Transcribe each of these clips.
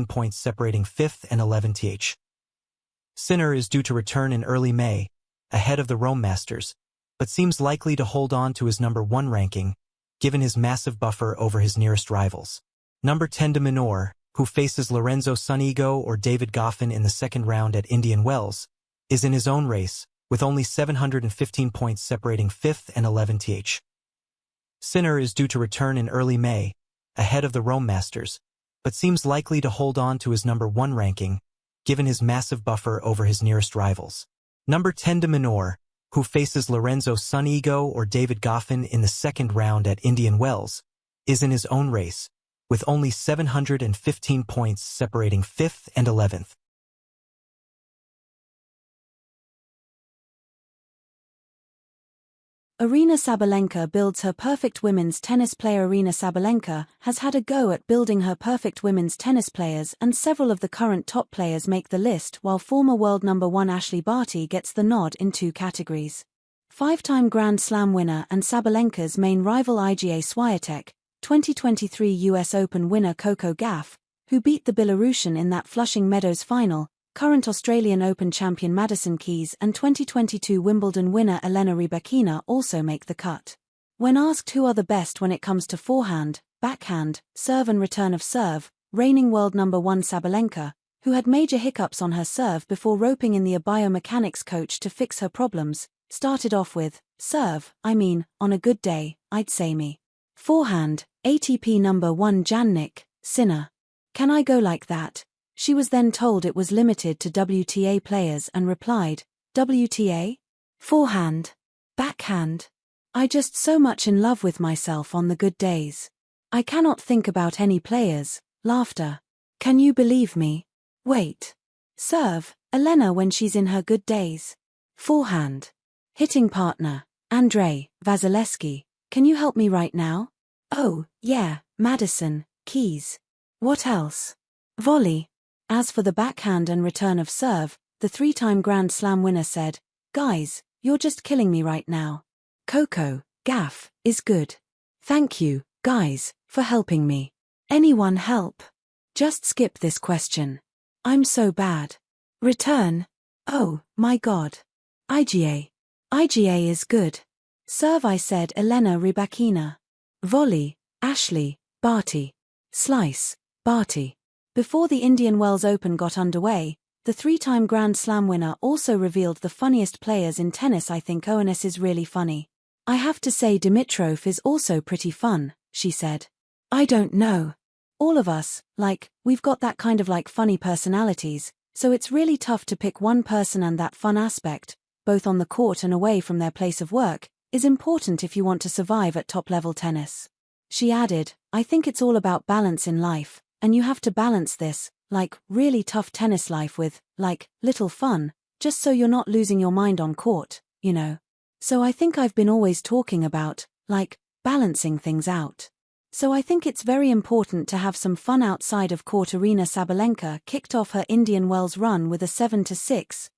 points separating 5th and 11th. Sinner is due to return in early May, ahead of the Rome Masters, but seems likely to hold on to his number 1 ranking, given his massive buffer over his nearest rivals. Number 10 de Minaur, who faces Lorenzo Sonego or David Goffin in the second round at Indian Wells, is in his own race, with only 715 points separating 5th and 11th. Sinner is due to return in early May, ahead of the Rome Masters, but seems likely to hold on to his number 1 ranking, given his massive buffer over his nearest rivals. Number 10 de Minaur, who faces Lorenzo Sonego or David Goffin in the second round at Indian Wells, is in his own race, with only 715 points separating 5th and 11th. Aryna Sabalenka builds her perfect women's tennis player. Aryna Sabalenka has had a go at building her perfect women's tennis players, and several of the current top players make the list, while former world number 1 Ashleigh Barty gets the nod in 2 categories. 5-time Grand Slam winner and Sabalenka's main rival Iga Swiatek, 2023 US Open winner Coco Gauff, who beat the Belarusian in that Flushing Meadows final, current Australian Open champion Madison Keys and 2022 Wimbledon winner Elena Rybakina also make the cut. When asked who are the best when it comes to forehand, backhand, serve and return of serve, reigning world number 1 Sabalenka, who had major hiccups on her serve before roping in the biomechanics coach to fix her problems, started off with, serve, on a good day, I'd say me. Forehand, ATP number 1 Jannik Sinner. Can I go like that? She was then told it was limited to WTA players and replied, WTA? Forehand. Backhand. I just so much in love with myself on the good days. I cannot think about any players, laughter. Can you believe me? Wait. Serve, Elena when she's in her good days. Forehand. Hitting partner, Andrei Vasilevsky. Can you help me right now? Oh, yeah, Madison Keys. What else? Volley. As for the backhand and return of serve, the 3-time Grand Slam winner said, guys, you're just killing me right now. Coco Gauff is good. Thank you, guys, for helping me. Anyone help? Just skip this question. I'm so bad. Return. Oh, my God. Iga. Iga is good. Serve I said Elena Rybakina. Volley, Ashleigh Barty. Slice, Barty. Before the Indian Wells Open got underway, the 3-time Grand Slam winner also revealed the funniest players in tennis. I think ONS is really funny. I have to say Dimitrov is also pretty fun, she said. I don't know. All of us, we've got that kind of funny personalities, so it's really tough to pick one person, and that fun aspect, both on the court and away from their place of work, is important if you want to survive at top-level tennis. She added, I think it's all about balance in life. And you have to balance this, really tough tennis life with, little fun, just so you're not losing your mind on court, you know. So I think I've been always talking about, balancing things out. So I think it's very important to have some fun outside of court. Aryna Sabalenka kicked off her Indian Wells run with a 7-6,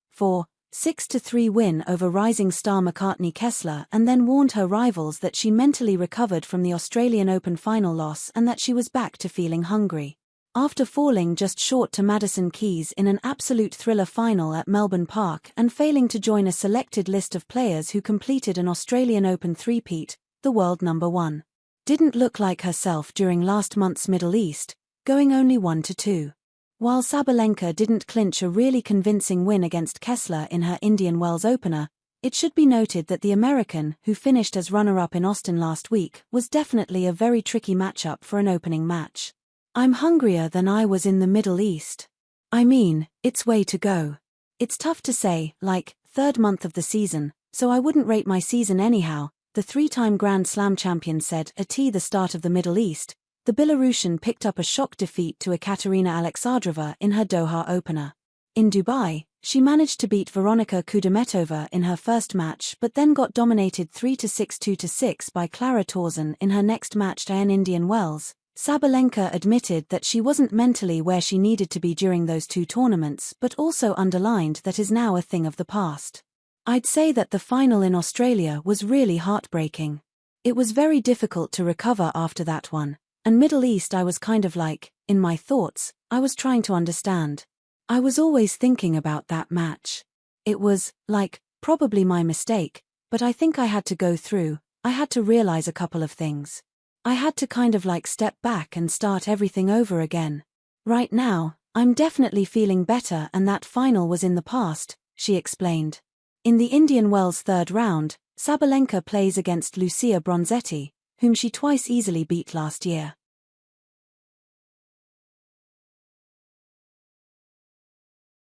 6-3 win over rising star McCartney Kessler, and then warned her rivals that she mentally recovered from the Australian Open final loss and that she was back to feeling hungry. After falling just short to Madison Keys in an absolute thriller final at Melbourne Park and failing to join a selected list of players who completed an Australian Open three-peat, the world number 1 didn't look like herself during last month's Middle East, going only 1-2. While Sabalenka didn't clinch a really convincing win against Kessler in her Indian Wells opener, it should be noted that the American, who finished as runner-up in Austin last week, was definitely a very tricky matchup for an opening match. I'm hungrier than I was in the Middle East. It's way to go. It's tough to say, 3rd month of the season, so I wouldn't rate my season anyhow, the 3-time Grand Slam champion said. At the start of the Middle East, the Belarusian picked up a shock defeat to Ekaterina Alexandrova in her Doha opener. In Dubai, she managed to beat Veronika Kudermetova in her first match but then got dominated 3-6 2-6 by Clara Tauson in her next match in Indian Wells. Sabalenka admitted that she wasn't mentally where she needed to be during those 2 tournaments, but also underlined that is now a thing of the past. I'd say that the final in Australia was really heartbreaking. It was very difficult to recover after that one. And Middle East I was kind of in my thoughts, I was trying to understand. I was always thinking about that match. It was, probably my mistake, but I think I had to go through, I had to realize a couple of things. I had to step back and start everything over again. Right now, I'm definitely feeling better and that final was in the past, she explained. In the Indian Wells third round, Sabalenka plays against Lucia Bronzetti, whom she twice easily beat last year.